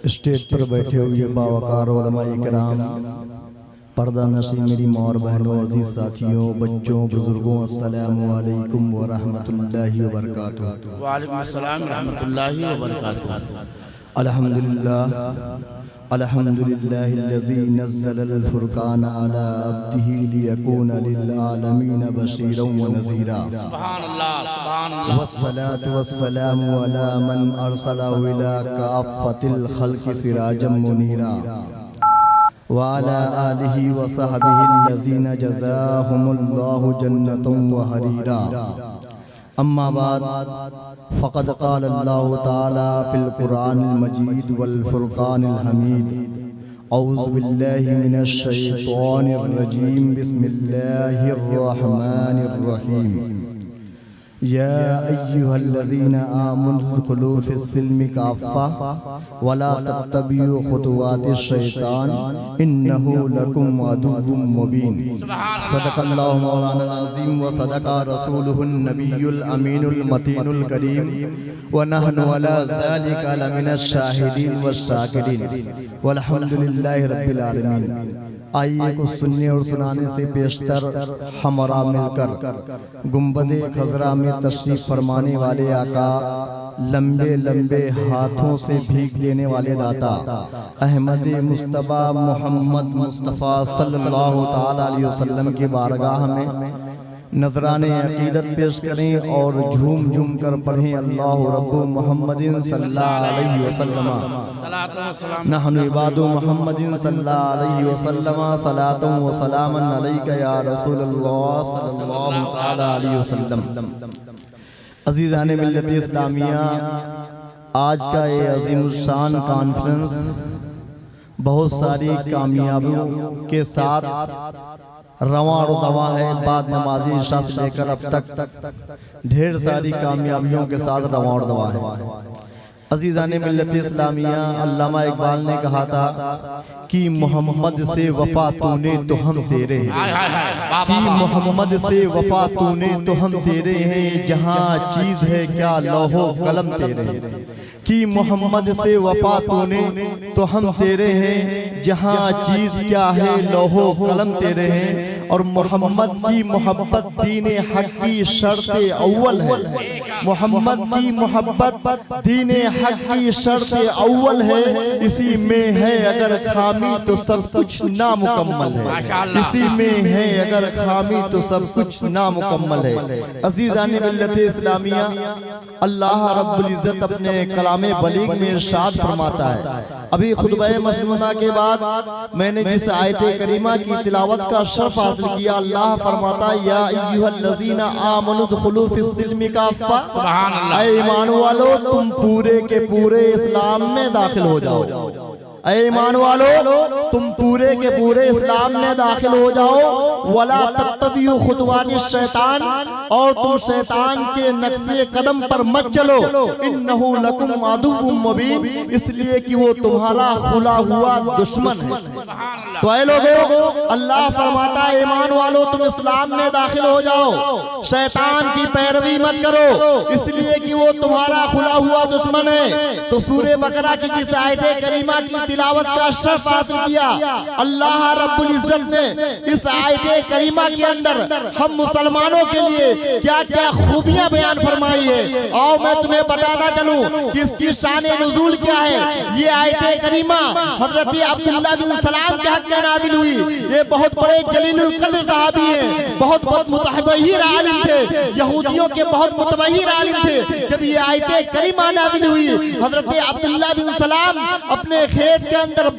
Stage पर बैठे हुए बावकार उलमाए किराम, पर्दा नशी मेरी माँ और बहनों, अजीज साथियों, बच्चों, बुजुर्गों, अस्सलामु अलैकुम व रहमतुल्लाहि व बरकातुहू। वालेकुम अस्सलाम व रहमतुल्लाहि व बरकातुहू। अल्हम्दुलिल्लाह अल्हम्दुलिल्लाहिल्लज़ी नज़्ज़लल फुरक़ान अला अब्दिही लियकूना लिल आलमीन बशीरन व नज़ीरा। सुभानअल्लाह सुभानअल्लाह। वस्सलातु वस्सलामु अला मन अरसलहु इला काफ़्फ़तिल खल्क़ि सिराजम मुनीरा व अला आलिहि व सहबिहिल्लज़ीना जज़ाहुमुल्लाहु जन्नतन व हरीरा। अम्मा बाद फ़क़द क़ाल अल्लाहु तआला फ़िल क़ुरआनिल मजीद वल फ़ुरक़ानिल हमीद। औज़ु बिल्लाहि मिनश शैतानिर रजीम। बिस्मिल्लाहिर रहमानिर रहीम। या अय्युहल्लज़ीना आमनु उद्ख़ुलू फ़िस्सिल्मि काफ़्फ़ा वला तत्तबिउ ख़ुतुवातिश शैतान इन्नहु लकुम अदुव्वुम मुबीन। सदक़ल्लाहु मौलाना अज़ीम व सदक़ा रसूलुहुन नबियुल अमीनुल मतीनुल करीम व नहनु अला ज़ालिका लमिनश शाहिदीन व शाकिरीन वल्हम्दुलिल्लाहि रब्बिल आलमीन। आइए कुछ सुनने और सुनाने से पेशतर हमरा मिलकर गुंबदे खजरा में तशरीफ फरमाने वाले आका, लंबे लंबे हाथों से भीख देने वाले दाता अहमद मुस्तफ़ा मोहम्मद मुस्तफ़ा सल्लल्लाहु ताला अलैहि वसल्लम की बारगाह में नजराने अकीदत पेश करें और झूम झूम कर पढ़ें अल्लाहु रब्बु मुहम्मदिन सल्लल्लाहु अलैहि वसल्लम नहनु इबादु मुहम्मदिन सल्लल्लाहु अलैहि वसल्लम सलातु व सलामन अलैका या रसूलल्लाह सल्लल्लाहु ताला अलैहि वसल्लम। अज़ीज़ाने मिल्लत इस्लामिया, आज का ये अज़ीमुश्शान कॉन्फ्रेंस बहुत सारी कामयाबियों के साथ रवां और दवा है। बाद नमाज़ी इशा से लेकर अब तक ढेर सारी कामयाबियों के साथ रवां और दवा है। अज़ीज़ाने मिल्लत इस्लामिया, अल्लामा इकबाल ने कहा था कि मोहम्मद से वफा तूने तो हम तेरे हैं, कि मोहम्मद से वफा तूने तो हम तेरे हैं, जहाँ चीज़ है क्या लौहो कलम तेरे हैं। कि मोहम्मद से वफा तूने तो हम तेरे हैं, जहाँ चीज़ क्या है लौहो कलम तेरे हैं। और मोहम्मद की मोहब्बत दीन हक की शर्त अव्वल है। मोहम्मद की मोहब्बत दीन हक की शर्त अव्वल है। इसी में है अगर खामी तो सब कुछ नामुकम्मल है। इसी में है अगर खामी तो सब कुछ नामुकम्मल है। अज़ीज़ाने मिल्लत इस्लामिया, अल्लाह रब्बुल इज़्ज़त अपने कलामे बलीग में इरशाद फरमाता है। अभी खुतबा मसनूना के बाद मैंने जिस आयत करीमा की तिलावत का शर्फ हासिल किया, अल्लाह फरमाता है या अय्युहल्लज़ीना आमनु उद्ख़ुलू फ़िस्सिल्मि काफ़्फ़ा। सुभानअल्लाह। ऐ ईमान वालो, तुम पूरे के पूरे इस्लाम में दाखिल हो जाओ। ऐ ईमान वालो, तुम पूरे के पूरे इस्लाम में दाखिल हो जाओ। वला तत्तबिउ ख़ुतुवातिश शैतान, और तुम शैतान के नक्शे कदम पर मत चलो। इन्नहु लकुम अदुव्वुम मुबीन, इसलिए कि वो तुम्हारा खुला हुआ दुश्मन है। तो ऐ लोगों, अल्लाह फरमाता है ईमान वालो, तुम इस्लाम में दाखिल हो जाओ, शैतान की पैरवी मत करो, इसलिए कि वो तुम्हारा खुला हुआ दुश्मन है। तो सूरे बकरा की जिस आयत करीमा की तिलावत का शर्फ हासिल किया, अल्लाह रब्बुल इज़्ज़त ने इस आयत करीमा के अंदर हम मुसलमानों के लिए क्या क्या खूबियां बयान फरमाई है। और मैं तुम्हें बताता चलूं कि इसकी शान नुज़ूल क्या है। ये आयत करीमा हज़रत अब्दुल्लाह बिन सलाम के हक में नाज़िल हुई। ये बहुत बड़े जलीलुल क़द्र सहाबी हैं, बहुत मुतहब्बिर आलिम थे, यहूदियों के बहुत मुतबहिर आलिम थे। जब ये आयत करीमा नाज़िल हुई, हज़रत अब्दुल्लाह बिन सलाम अपने खेत के अंदर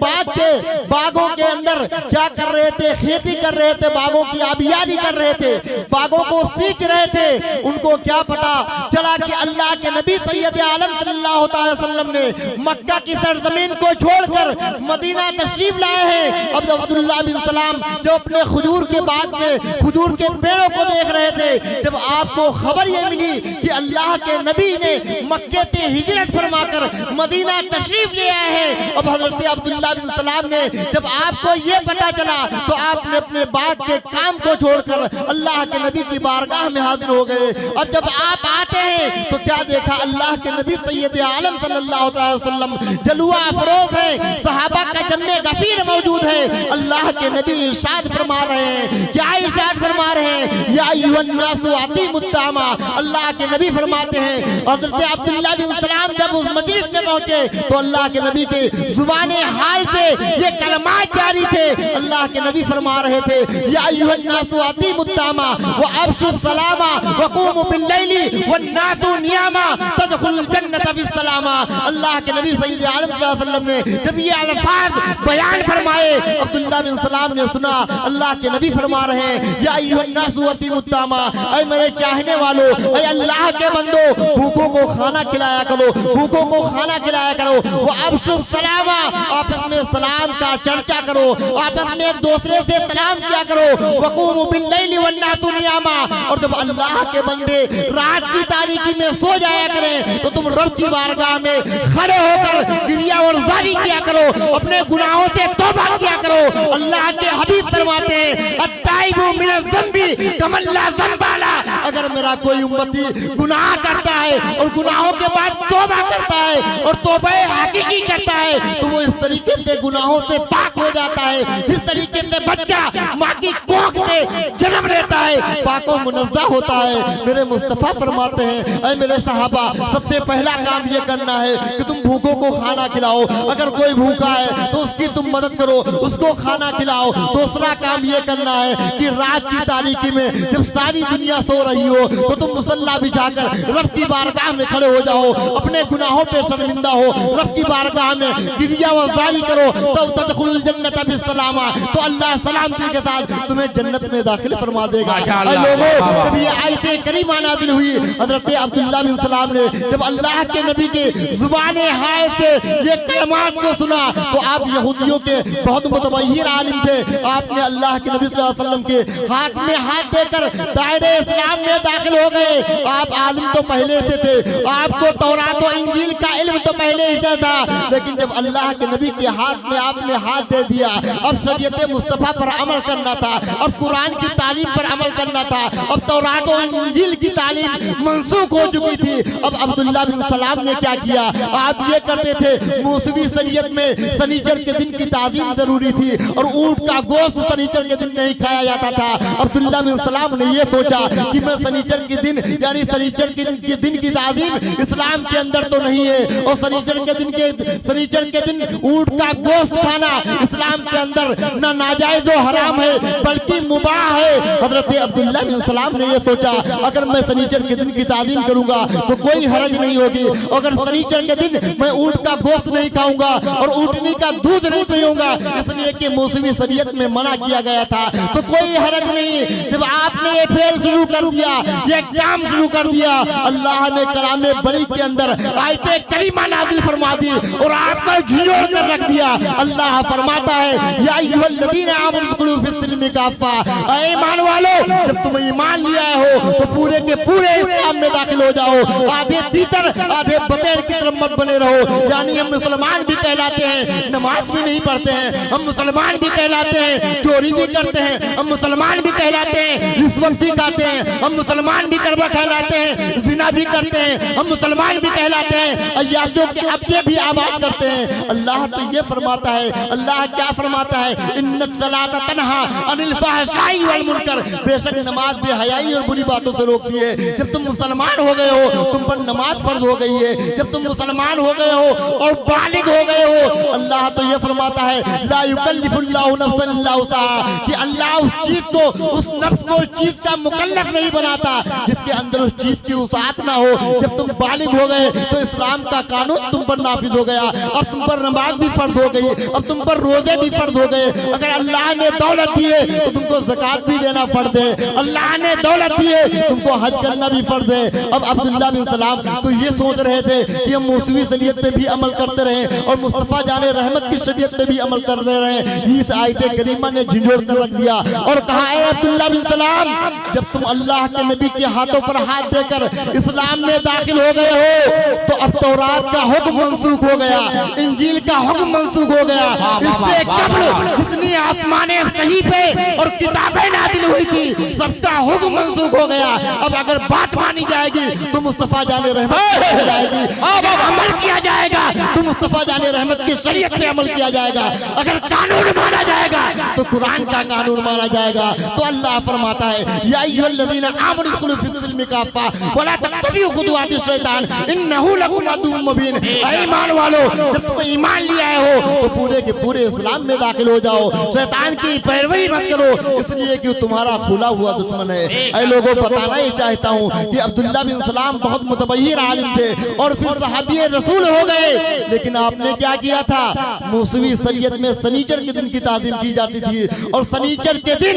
बागों के अंदर क्या कर रहे थे, खेती कर रहे थे, बागों की आबियानी कर रहे थे, बागों को सींच रहे थे। उनको क्या पता चला कि अल्लाह के नबी सैयद आलम सल्लल्लाहु अलैहि वसल्लम ने मक्का की सरजमीन को छोड़कर मदीना तशरीफ लाए हैं। अब अब्दुल्लाह बिन सलाम जब अपने खजूर के बाग में खजूर के पेड़ों को देख रहे थे, जब आपको खबर यह मिली कि अल्लाह के नबी ने मक्के से हिजरत फरमाकर मदीना तशरीफ ले आए हैं, अब हजरत अब्दुल्ला बिन सलाम ने जब आपको ये पता चला तो आपने अपने बात के काम को छोड़कर अल्लाह के नबी की बारगाह में हाजिर हो गए। और जब आप आते हैं तो क्या देखा, अल्लाह के नबी सैयद आलम सल्लल्लाहु अलैहि वसल्लम जलवा अफरोज है, सहाबा का जम्मे गफीर मौजूद है। अल्लाह के नबी इरशाद फरमा रहे हैं, क्या इरशाद फरमा रहे हैं, या अय्युहन नासु अतीमुत्तामा। अल्लाह के नबी फरमाते हैं हजरत अब्दुल्ला बिन सलाम जब उस मजलिस में पहुंचे तो अल्लाह के नबी के जुबाने हाल पे ये कलमात जारी थे। अल्लाह के नबी फरमा रहे थे, या अय्युहन नासु अतीमुत्तामा व अब्शु सलामा व क़ूमू बिल्लैली वन नासु नियामा तदखुलुल जन्नत बिस्सलामा। अल्लाह के नबी सय्यद आलम सल्लल्लाहु अलैहि वसल्लम ने जब ये अल्फाज बयान फरमाए, अब्दुल्ला बिन सलाम ने सुना। अल्लाह के नबी फरमा रहे हैं, या अय्युहन नासु अतीमुत्तामा, ऐ मेरे चाहने वालों, ऐ अल्लाह के बंदो, भूखों को खाना खिलाया करो, भूखों को खाना खिलाया करो। वो अब्शु सलामा, आपस में सलाम का चर्चा करो, आपस में एक दूसरे से सलाम किया करो। वक़ूमू बिल्लैली वन नासु नियामा, और जब अल्लाह के बंदे रात की तारीकी में सो जाया करें तो तुम रब की बारगाह में खड़े होकर गिरिया और जारी किया करो, अपने गुनाहों से तौबा किया करो। अल्लाह के हबीब फरमाते हैं, अत्ताइबु मिनज़ ज़ंबी कमल्ला ज़ंबाला। अगर मेरा कोई उम्मती गुनाह करता है और गुनाहों के बाद तौबा करता है और तौबा हकीकी करता है तो वो इस तरीके से गुनाहों से पाक हो जाता है जिस तरीके से बच्चा माँ की कोख से जन्म लेता है, पाक और मुनज़्ज़ह होता है। मेरे मुस्तफ़ा फरमाते हैं, ऐ मेरे सहाबा, सबसे पहला काम ये करना है कि तुम भूखों को खाना खिलाओ। अगर कोई भूखा है तो उसकी तुम मदद करो, उसको खाना खिलाओ। दूसरा काम ये करना है कि रात की तारीकी में जब सारी दुनिया सो रही हो तो तुम मुसल्ला बिछाकर रब की बारगाह में खड़े हो जाओ, अपने गुनाहों पे शर्मिंदा हो, रब की बारगाह में गिरिया व जारी करो, तब तदखुलुल जन्नत बिस्सलामा, तो अल्लाह सलामती के साथ तुम्हें जन्नत में दाखिल फरमा देगा। लोगों, जब ये आयते करीमा नाज़िल हुई, हजरत अब्दुल्ला बिन सलाम ने जब अल्लाह के नबी के जुबाने हाल से ये कलमात को सुना तो आप यहूदियों के बहुत मुतबहिर आलिम थे। आपने अल्लाह के नबी सल्लल्लाहु अलैहि वसल्लम के हाथ में हाथ देकर दायरे इस्लाम में दाखिल हो गए। आप आलिम तो पहले से थे, आपको तौरात और इंजील का इल्म तो पहले ही था, लेकिन जब अल्लाह के नबी के हाथ में आपने हाथ दे दिया, अब शरीयत मुस्तफ़ा पर अमल करना था, अब कुरान की तालीम पर अमल करना था, अब तौरात और इंजील की तालीम मंसूख हो चुकी थी। अब अब्दुल्ला बिन सलाम ने क्या किया, आप ये करते थे, मूसवी शरीयत में सनीचर के दिन की ताज़ीम जरूरी थी और ऊंट का गोश्त सनीचर के दिन नहीं खाया जाता था। अब्दुल्ला बिन सलाम ने ये सोचा कि मैं सनीचर के दिन यानी सनीचर के दिन की ताज़ीम इस्लाम के अंदर तो नहीं है, और सनीचर के दिन ऊंट का गोश्त खाना इस्लाम के अंदर न नाजायज और हराम है बल्कि मुबाह है। हजरत अब्दुल्ला बिन सलाम ने ये सोचा, अगर मैं सनीचर के दिन की ताज़ीम करूंगा तो कोई हरज नहीं होगी, अगर सनीचर के दिन मैं ऊंट का गोश्त नहीं खाऊंगा और ऊँटनी का दूध नहीं पीऊंगा, इसलिए कि मौसमी शरीयत में मना किया गया था, तो कोई हरज नहीं। जब आपने ये फेल शुरू कर दिया, ये काम शुरू कर दिया, अल्लाह ने कलामे बड़ी के अंदर आयते करीमा नाज़िल फरमा दी और आपको झिझोड़ कर रख दिया। अल्लाह फरमाता है, या अय्युहल्लज़ीना आमनू उदखुलू फिस्सिल्मि काफ़ा, ऐ ईमान वालो, जब तुम ईमान लिया हो तो पूरे के पूरे इस्लाम में दाखिल हो जाओ। आधे तीतर आधे बतेर की तरफ मत बने रहो। यानी हम मुसलमान भी कहलाते हैं, नमाज भी नहीं पढ़ते हैं, हम मुसलमान भी कहलाते हैं, चोरी भी करते हैं, हम मुसलमान भी कहलाते हैं, रिश्वत भी खाते हैं, हम मुसलमान भी करवा कहलाते हैं, जिना भी करते हैं, हम मुसलमान भी कहलाते हैं, अय्याशियों के अब्दे भी आबाद करते हैं। अल्लाह तो ये फरमाता है, अल्लाह क्या फरमाता है, इन्नस्सलाता तन्हा अनिल फहशाई वल मुनकर, बेशक नमाज बेहयाई और बुरी बातों से रोकती है। जब तुम मुसलमान हो गए हो, तुम पर नमाज फर्ज हो गई है। जब तुम मुसलमान हो गए हो और बालिग हो गए हो, अल्लाह तो ये फरमाता है, ला युकल्लिफुल्लाहु नफ्सन इल्ला वुसअहा, कि अल्लाह उस चीज को, उस नफ्स को उस चीज का मुकल्लफ नहीं बनाता जिसके अंदर उस चीज की वसाअत ना हो। जब तुम बालिग हो गए तो इस्लाम का कानून तुम पर नाफिज हो गया, अब तुम पर नमाज भी फर्ज हो गई, अब तुम पर रोजे भी फर्ज हो गए। अगर अल्लाह ने दौलत दी है तो तुमको ज़कात भी देना फर्ज है, अल्लाह ने दौलत दी है तुमको हज करना भी फर्ज है। अब अब्दुल्ला बिन सलाम तो ये सोच रहे थे कि हम मौसमी शरीयत पे भी अमल करते रहे और मुस्तफ़ा जाने जाने रहमत की शरीयत पे भी अमल कर दे रहे हैं। इस आयत करीमा ने झिझोड़ कर रख दिया और कहा, ए अब्दुल्ला बिन सलाम, जब तुम अल्लाह के नबी के हाथों पर हाथ देकर इस्लाम में दाखिल हो गए हो तो अब तौरात का हुक्म मंसूख हो गया, इंजील का हुक्म मंसूख हो गया। इससे कबल जितनी आसमाने सही पे और किताबें नाजिल हुई थी सबका हुक्म मंसूख हो गया। अब अगर बात मानी जाएगी तो मुस्तफा जाने रहमत हो जाएगी, अगर अमल किया जाएगा तो मुस्तफा जाने रहमत की शरीयत पे अमल किया जाएगा, अगर कानून माना जाएगा तो कुरान का कानून माना जाएगा। तो अल्लाह फरमाता है, या अय्युहल्लज़ीना आमनू इदखुलू फिस्सिल्मी काफ़ा वला तत्तबिउ खुतुवातिश शैतान इन्नहु लकुम अदुव्वुम मुबीन। ऐ ईमान वालो, जब तुम ईमान ले आए हो तो पूरे के पूरे इस्लाम में दाखिल हो जाओ, शैतान की पैरवी मत करो, इसलिए कि तुम्हारा खुला हुआ दुश्मन है। ऐ लोगों, बताना ही चाहता हूँ कि अब्दुल्ला बिन सलाम बहुत मुतबहिर आलिम थे और फिर सहाबी रसूल हो गए, लेकिन आपने क्या किया था? मूसवी शरीयत में शनीचर के दिन की ताज़ीम की जाती थी और शनीचर के दिन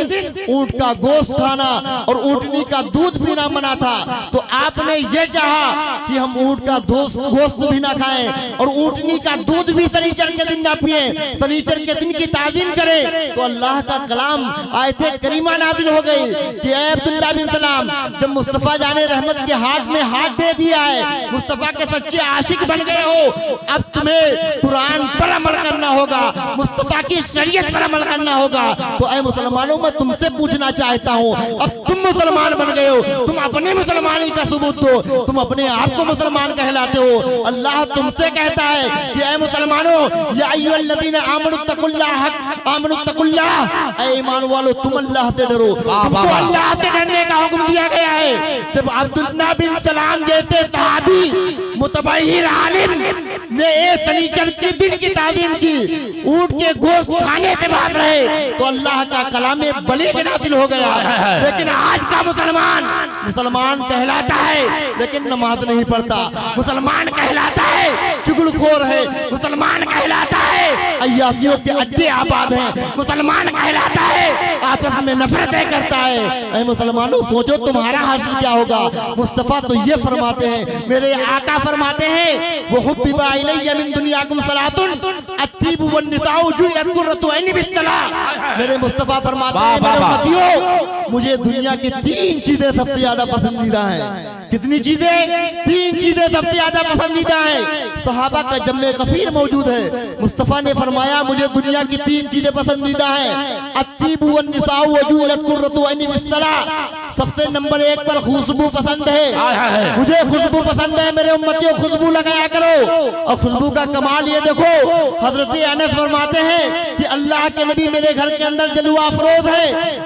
ऊंट का गोश्त खाना और ऊँटनी का दूध पीना मना था। तो आपने ये चाहा कि हम ऊंट का गोश्त भी ना खाएं और ऊँटनी का दूध भी शनीचर के दिन ना पिए, शनीचर के दिन की ताज़ीम करें। तो अल्लाह का कलाम आयत करीमा नाज़िल हो गई कि ऐ अब्दुल्ला बिन सलाम, जब मुस्तफा जाने रहमत के हाथ में हाथ दे दिया है, मुस्तफा के सच्चे आशिक बन गए हो, अब तुम्हें कुरान पर अमल करना होगा, मुस्तफा की शरीयत पर अमल करना होगा। तो ऐ मुसलमानों, मैं तुमसे पूछना चाहता हूँ, अब तुम मुसलमान बन गए हो, तुम अपने मुसलमानी का सबूत दो, तुम अपने आप को मुसलमान कहलाते हो। अल्लाह तुमसे कहता है कि ऐ मुसलमानों, या अय्युहल्लज़ीना आमनू तकुल्लाह, ऐ ईमान वालों, तुम अल्लाह से डरो, तुमको अल्लाह से डरने का हुक्म दिया गया है। जब अब्दुल्ला बिन सलाम जैसे सहाबी मुतबहिर आलिम ने एक शनीचर के दिन की ताज़ीम की, ऊंट के गोश्त खाने से बात रहे, तो अल्लाह का कलाम बली नाज़िल हो गया। लेकिन आज का मुसलमान कहलाता है लेकिन नमाज नहीं पढ़ता, मुसलमान कहलाता है चुगलखोर है, मुसलमान कहलाता है अय्यासियों के अड्डे आबाद हैं, मुसलमान कहलाता है आपस में नफरतें करता है। ऐ मुसलमानों, सोचो तुम्हारा हासिल क्या होगा। मुस्तफा तो ये फरमाते हैं, मेरे आका फरमाते हैं, वो हुब्बिबा इलैया मिन दुनियाकुम सलातुन अत्तीबु वन निसाउ जुइलत कुर्रतु ऐनी बिस्सलाह। मेरे मुस्तफा फरमाते हैं, मेरे उम्मतियों, मुझे दुनिया की 3 चीजें सबसे ज्यादा पसंदीदा हैं। कितनी चीजें? 3 चीजें सबसे ज्यादा पसंदीदा हैं। सहाबा का जम्मे कफीर मौजूद है। मुस्तफा ने फरमाया, मुझे दुनिया की 3 चीजें पसंदीदा हैं, अत्तीबु वन निसाउ व जुइलत कुर्रतु ऐनी बिस्सलाह। सबसे नंबर 1 पर खुशबू पसंद है, मुझे खुशबू पसंद है। मेरे उम्मतियों, खुशबू लगाया करो। और खुशबू का कमाल ये देखो, हजरत अनस फरमाते हैं कि अल्लाह के नबी, मेरे घर के अंदर जलवा अफरोज है,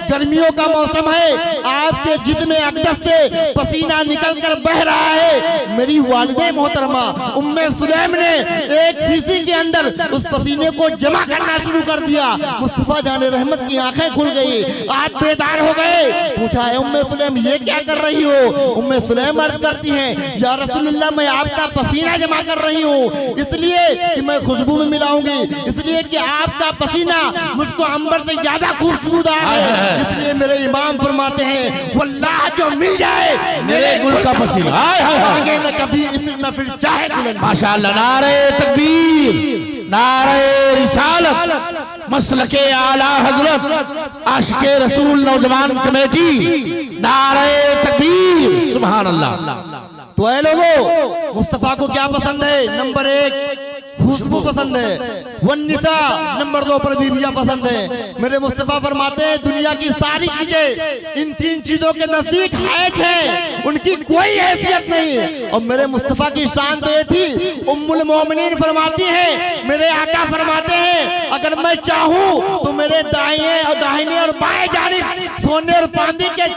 गर्मियों का मौसम है, आपके जिस्म अक़दस से पसीना निकल कर बह रहा है। मेरी वालिदे मोहतरमा उम्मे सुलैम ने एक शीशी के अंदर उस पसीने को जमा करना शुरू कर दिया। मुस्तफा जाने रहमत की आंखें खुल गई, आप बेदार हो गए। पूछा, है उम्मे सुलैम, ये क्या कर रही हो? उम्मे सुलैम अर्ज करती हैं, या रसूलुल्लाह, मैं आपका पसीना जमा कर रही हूँ, इसलिए कि मैं खुशबू में मिलाऊंगी, इसलिए कि आपका पसीना मुझको अंबर से ज्यादा खूबसूरत है। इसलिए मेरे इमाम फरमाते हैं, वल्लाह जो मिल जाए मेरे गुल का पसीना, आगे न कभी इतना फिर चाहे दुल्हन। माशाअल्लाह, नारे तकबीर, नारे रिसालत, मसलके आला हजरत, आशिके रसूल नौजवान कमेटी, नारे तकबीर, सुभान अल्लाह। तो ऐ लोगों, मुस्तफा को क्या पसंद है? नंबर 1 खुशबू पसंद है, वन्निसा नंबर 2 पर बीबियां पसंद है। मेरे मुस्तफा फरमाते हैं, दुनिया की सारी चीजें इन 3 चीजों के नजदीक हायज है, उनकी कोई हैसियत नहीं है। और मेरे मुस्तफा की शान तो ये थी, उम्मुल मोमिनीन फरमाती है, मेरे आका फरमाते हैं, अगर मैं चाहूँ तो मेरे दाहिने और बाएं जानिब सोने और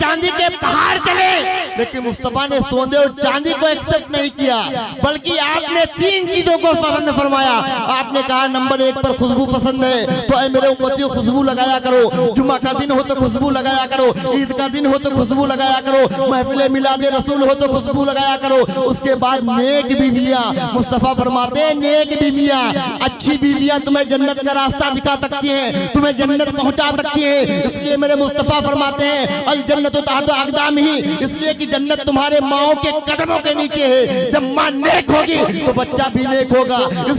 चांदी के पहाड़ चले, लेकिन मुस्तफा ने सोने और चांदी को एक्सेप्ट नहीं किया, बल्कि आपने 3 चीजों को पसंद फरमाया। आपने कहा, नंबर 1 पर खुशबू पसंद है, तो ऐ मेरे उम्मतियों, खुशबू लगाया करो। जुमा का दिन हो तो खुशबू लगाया करो, ईद का दिन हो तो खुशबू लगाया करो, महफिल मिलादे रसूल हो तो खुशबू लगाया करो। उसके बाद नेक बीवियां, मुस्तफा फरमाते हैं, नेक बीवियां, अच्छी बीवियां तुम्हें जन्नत का रास्ता दिखा सकती हैं, तुम्हें जन्नत पहुंचा सकती हैं। इसलिए मेरे मुस्तफा फरमाते हैं, अल जन्नत तहत अक़दाम ही, इसलिए कि जन्नत तुम्हारे माओ के कदमों के नीचे है। जब मां नेक होगी तो बच्चा भी नेक होगा।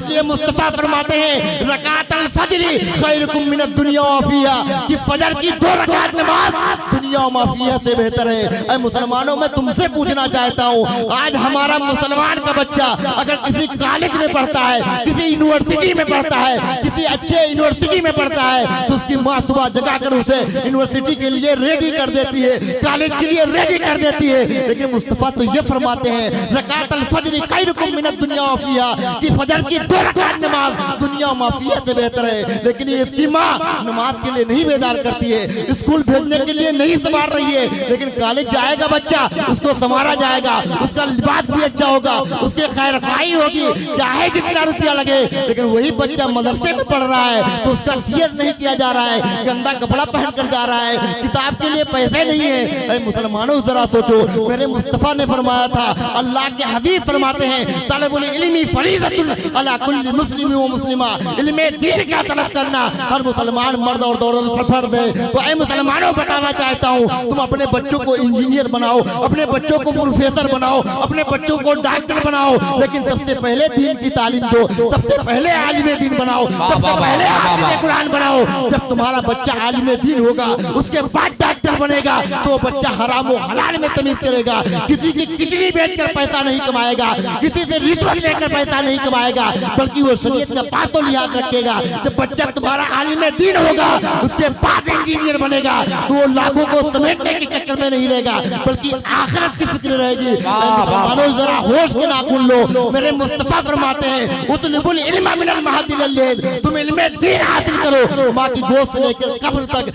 इसलिए मुस्तफा फरमाते हैं रकातल फज्र खैरुकुम मिनद दुनिया व फीहा, कि फजर की 2 रकात नमाज दुनिया व फीहा से बेहतर है। ऐ मुसलमानों, मैं तुमसे पूछना चाहता हूँ, आज हमारा मुसलमान का बच्चा अगर किसी कॉलेज में पढ़ता है, किसी यूनिवर्सिटी में पढ़ता है, किसी अच्छे यूनिवर्सिटी में पढ़ता है, तो उसकी माँ सुबह जगा कर उसे यूनिवर्सिटी के लिए रेडी कर देती है, कॉलेज के लिए रेडी कर देती है। लेकिन मुस्तफा तो ये फरमाते हैं रकातल फज्र खैरुकुम मिनद दुनिया व फीहा, कि फजर की 2 रकात नमाज दुनिया व फीहा से बेहतर है। लेकिन ये इसकी माँ नमाज के लिए नहीं बेदार करती है, स्कूल भेजने के लिए नहीं संभाल रही है, लेकिन कॉलेज जाएगा बच्चा, उसको संभाला जाएगा, उसका लिबास भी अच्छा होगा, उसके खैर खाई होगी, चाहे जितना रुपया लगे। लेकिन वही बच्चा मदरसे में पढ़ रहा है तो उसका केयर नहीं किया जा रहा है, गंदा कपड़ा पहन कर जा रहा है, किताब के लिए पैसे नहीं है। ऐ मुसलमानों, जरा सोचो, मेरे मुस्तफा ने फरमाया था, अल्लाह के हबीब फरमाते हैं तलबुल इल्मी फरीज़तुन अला कुल्ली मुस्लिम व मुस्लिमा, इल्मे दीन का तलब करना हर मुसलमान मर्द और औरत पर फर्ज है। तो ऐ मुसलमानों, बताना चाहता हूँ, तुम अपने बच्चों को इंजीनियर बनाओ, अपने बच्चों को प्रोफेसर बनाओ, अपने बच्चों को डॉक्टर बनाओ, लेकिन सबसे पहले दीन की तालीम दो, सबसे पहले आलिम दीन बनाओ, सबसे पहले हाफिज़ कुरान बनाओ। जब तुम्हारा बच्चा आलिम दीन होगा, उसके बाद डॉक्टर बनेगा, तो बच्चा हराम व हलाल में तमीज करेगा, किसी की किडनी बेचकर पैसा नहीं कमाएगा, किसी से रिश्वत लेकर पैसा नहीं कमाएगा, बल्कि वो शरीयत का पासो लिहाज रखेगा। जब बच्चा तुम्हारा आलिम दीन होगा, उसके बाद इंजीनियर बनेगा, तो वो लाखों को समेटने के चक्कर में नहीं रहेगा, बल्कि आखिरत की फिक्र रहेगी। मानो जरा होश के नाखून लो, मेरे मुस्तफा फरमाते हैं उतलुबुल इल्मा मिनल महदी इलल लहद, तुम इल्म दीन हासिल करो माँ की गोद से लेकर कब्र तक।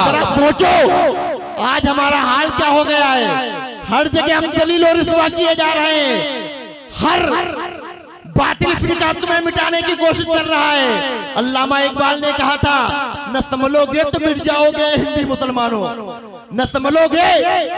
जरा सोचो, आज हमारा हाल क्या हो गया है। हर जगह हम जलील और रुसवा किए जा रहे हैं, हर बातिल फिरका तुम्हें मिटाने की कोशिश कर रहा है। अल्लामा इकबाल ने कहा था, न संभलोगे तो मिट जाओगे हिंदी मुसलमानों, न संभलोगे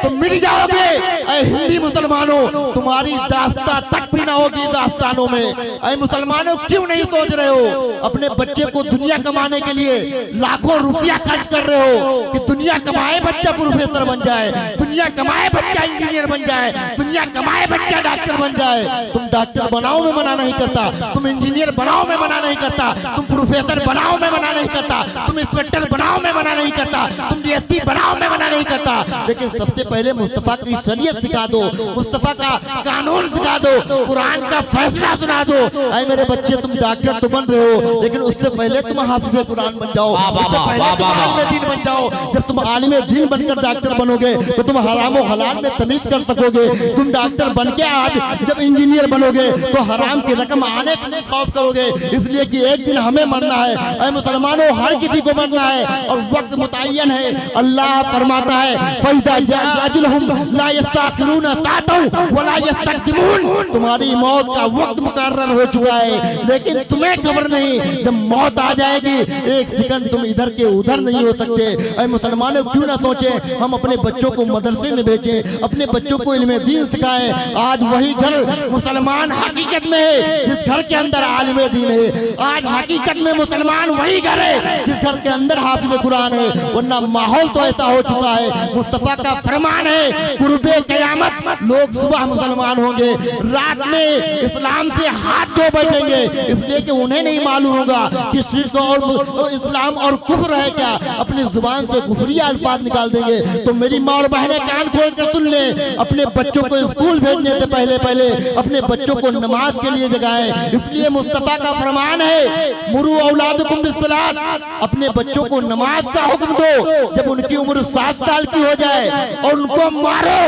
तो मिट जाओगे ऐ हिंदी मुसलमानों, तुम्हारी दास्तां तक भी ना होगी दास्तानों में। ऐ मुसलमानों, क्यों नहीं सोच रहे हो अपने बच्चे को दुनिया कमाने के लिए लाखों रुपया खर्च कर रहे हो कि दुनिया कमाए बच्चा प्रोफेसर बन जाए, दुनिया कमाए बच्चा इंजीनियर बन जाए, दुनिया कमाए बच्चा डॉक्टर बन जाए। तुम डॉक्टर बनाओ में मना नहीं करता, तुम इंजीनियर बनाओ में मना नहीं करता, तुम प्रोफेसर बनाओ में मना नहीं करता, तुम इंस्पेक्टर बनाओ में मना नहीं करता, तुम डीएसपी बनाओ में मना नहीं करता। लेकिन सबसे पहले मुस्तफा की शरीयत सिखा दो, मुस्तफा का कानून सिखा दो, कुरान का फैसला सुना दो। ऐ मेरे बच्चे, तुम डॉक्टर तो बन रहे हो, लेकिन उससे पहले तुम हाफिज़ कुरान बन जाओ, उससे पहले तुम आलिम दीन बन जाओ। जब तुम आलिम दीन बनकर डॉक्टर बनोगे तो तुम हराम और हलाल में तमीज कर सकोगे। तुम डॉक्टर बन के आज जब इंजीनियर बनोगे तो हराम की रकम आने से नहीं खौफ करोगे, इसलिए कि एक दिन हमें मरना है। ऐ मुसलमानों, हर किसी को मरना है और वक्त मुतय्यन है। अल्लाह फरमाता है फैज़ा जाअ अजलहुम ला यस्तअखिरून साअतन वला यस्तक़दिमून, तुम्हारी मौत का वक्त मुकर्रर हो चुका है, लेकिन तुम्हें खबर नहीं, जब मौत आ जाएगी एक सेकंड तुम इधर के उधर नहीं हो सकते। ऐ मुसलमानों, क्यों ना सोचें हम अपने बच्चों को मदरसे में भेजें, अपने बच्चों को इल्म दीन सिखाएं। आज वही घर मुसलमान हकीकत में है जिस घर के अंदर आलिम दीन है, आज हकीकत में मुसलमान वही घर है जिस घर के अंदर हाफिज़ कुरान है। वरना माहौल तो ऐसा हो चुका है, मुस्तफा का फरमान है कुर्बे क़यामत लोग सुबह मुसलमान होंगे, रात में इस्लाम से हाथ धो बैठेंगे, इसलिए कि उन्हें नहीं मालूम होगा कि शिर्क और इस्लाम और कुफ्र है क्या, अपनी जुबान से कुफरिया अल्फाज निकाल देंगे। तो मेरी माँ और बहनें कान खोल कर सुन ले, अपने बच्चों को स्कूल भेजने से पहले पहले अपने बच्चों को नमाज के लिए जगाएं। इसलिए मुस्तफा का फरमान है मुरू औलादकुम बिस्सलात, अपने बच्चों को नमाज का हुक्म दो जब उनकी उम्र 7 साल की हो जाए, और उनको मारो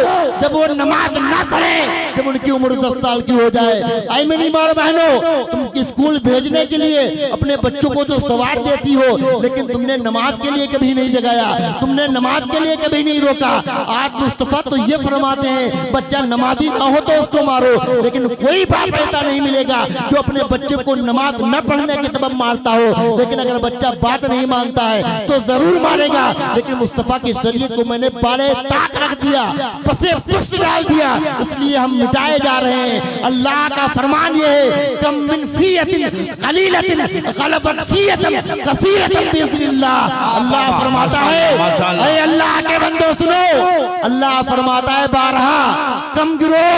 जब वो नमाज ना पढ़े जब उनकी उम्र 10 साल की हो जाए। ऐ मेरी माँ और बहनों, तुम स्कूल भेजने के लिए अपने बच्चों को जो सवार देती हो, लेकिन तुमने नमाज के लिए कभी नहीं जगाया, तुमने नमाज के लिए कभी नहीं रोका। आज मुस्तफा तो ये फरमाते हैं बच्चा नमाजी ना हो तो उसको मारो, लेकिन कोई बाप ऐसा नहीं मिलेगा जो अपने बच्चे को नमाज न पढ़ने के सबब मारता हो। लेकिन अगर बच्चा बात नहीं मानता है तो जरूर मारेगा। लेकिन मुस्तफा की शरीयत को मैंने पाले ताक रख दिया, पसे पुष्ट डाल दिया, इसलिए हम मिटाए जा रहे हैं। अल्लाह का फरमान ये है कम मिन फियतिन कलीलतिन गलबत फियतन कसीरतन बिइज़्निल्लाह। अल्लाह फरमाता है, ऐ अल्लाह के बंदो सुनो, अल्लाह फरमाता है बारहा कम गिरोह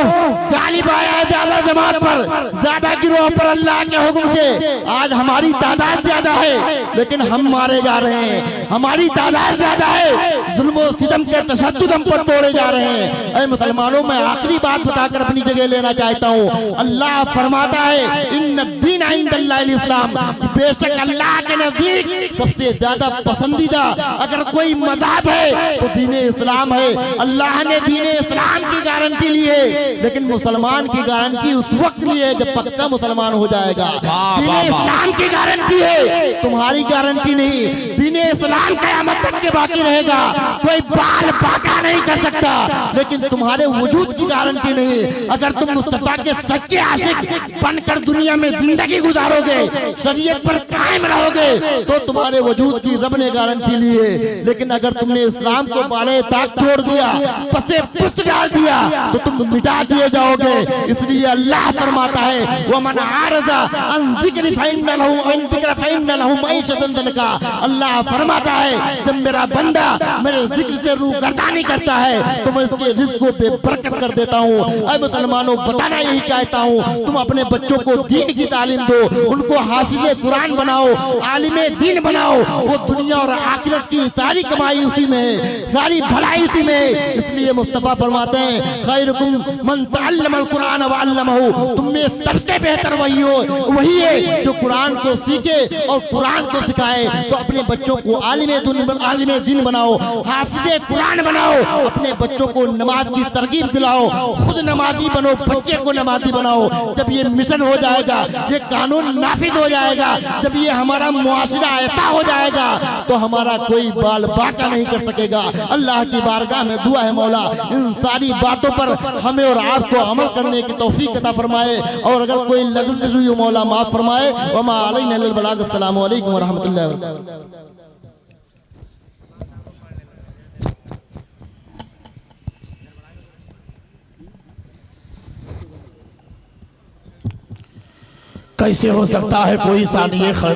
गालिब आया है ज्यादा जमात पर, ज्यादा गिरोह पर अल्लाह के हुक्म से। आज हमारी तादाद ज्यादा है लेकिन हम मारे जा रहे हैं, हमारी तादाद ज्यादा है, जुल्म सितम के तशद्दुद हम पर तोड़े जा रहे हैं। ऐ मुसलमानों, मैं आखिरी बात बताकर अपनी जगह लेना चाहता हूँ। अल्लाह फरमाता है इन्न दीन इंदल्लाहिल इस्लाम, बेशक अल्लाह के नजदीक सबसे ज्यादा पसंदीदा अगर कोई मज़हब है तो दीन इस्लाम है। अल्लाह ने दीन इस्लाम की गारंटी ली है, लेकिन मुसलमान की गारंटी उस वक्त ली है जब पक्का मुसलमान हो जाएगा। दीन इस्लाम की गारंटी है, तुम्हारी गारंटी नहीं। दीन इस्लाम क़यामत तक के बाकी रहेगा, कोई बाल बाका नहीं कर सकता, लेकिन तुम्हारे वजूद की गारंटी नहीं। अगर तुम मुस्तफा के सच्चे आशिक बनकर दुनिया में जिंदगी गुजारोगे, शरीयत पर कायम रहोगे, तो तुम्हारे वजूद की रब ने गारंटी ली है। लेकिन अगर तुमने इस्लाम को बाले ताक छोड़ दिया, पसे पुष्ट डाल दिया, तो तुम मिटा दिए जाओगे। इसलिए अल्लाह फरमाता है वमन आरज़ा अन ज़िक्री फ़इन्न लहू मईशतन दनका। अल्लाह फरमाता है जब मेरा बंदा मेरे जिक्र से रूगर्दानी करता है तो मैं उसके रिज़्क़ को बेबरकत कर देता हूँ। ऐ मुसलमानों, बताना यही चाहता हूँ, तुम अपने बच्चों को दीन की तालीम दो, उनको हाफिज़े कुरान बनाओ, आलिमे दीन बनाओ। वो दुनिया और आखिरत की सारी कमाई उसी में है, सारी भलाई उसी में है। इसलिए मुस्तफा फरमाते हैं खैरुकुम मन तअल्लमल कुरान व अल्लमहु, तुम में सबसे बेहतर वही है जो कुरान को सीखे और कुरान को सिखाए। तो अपने बच्चों को आलिमे दीन बनाओ, हाफिज़े कुरान बनाओ, अपने बच्चों को नमाज की तरगीब दिलाओ, खुद नमाजी बनो, बच्चे को नमाजी बनाओ। जब ये मिशन हो जाएगा, ये कानून नाफिज हो जाएगा, जब ये हमारा मुआशरा ऐसा हो जाएगा तो हमारा कोई बाल बाका नहीं कर सकेगा। अल्लाह की बारगाह में दुआ है मौला इन सारी बातों पर हमें और आपको अमल करने की तौफीक अता फरमाए, और अगर कोई लग़ज़ हुई मौला माफ फरमाए। वमा अलैना इल्लल बलाग। अस्सलामु अलैकुम व रहमतुल्लाहि व बरकातहू। कैसे हो सकता है कोई सानिए खैर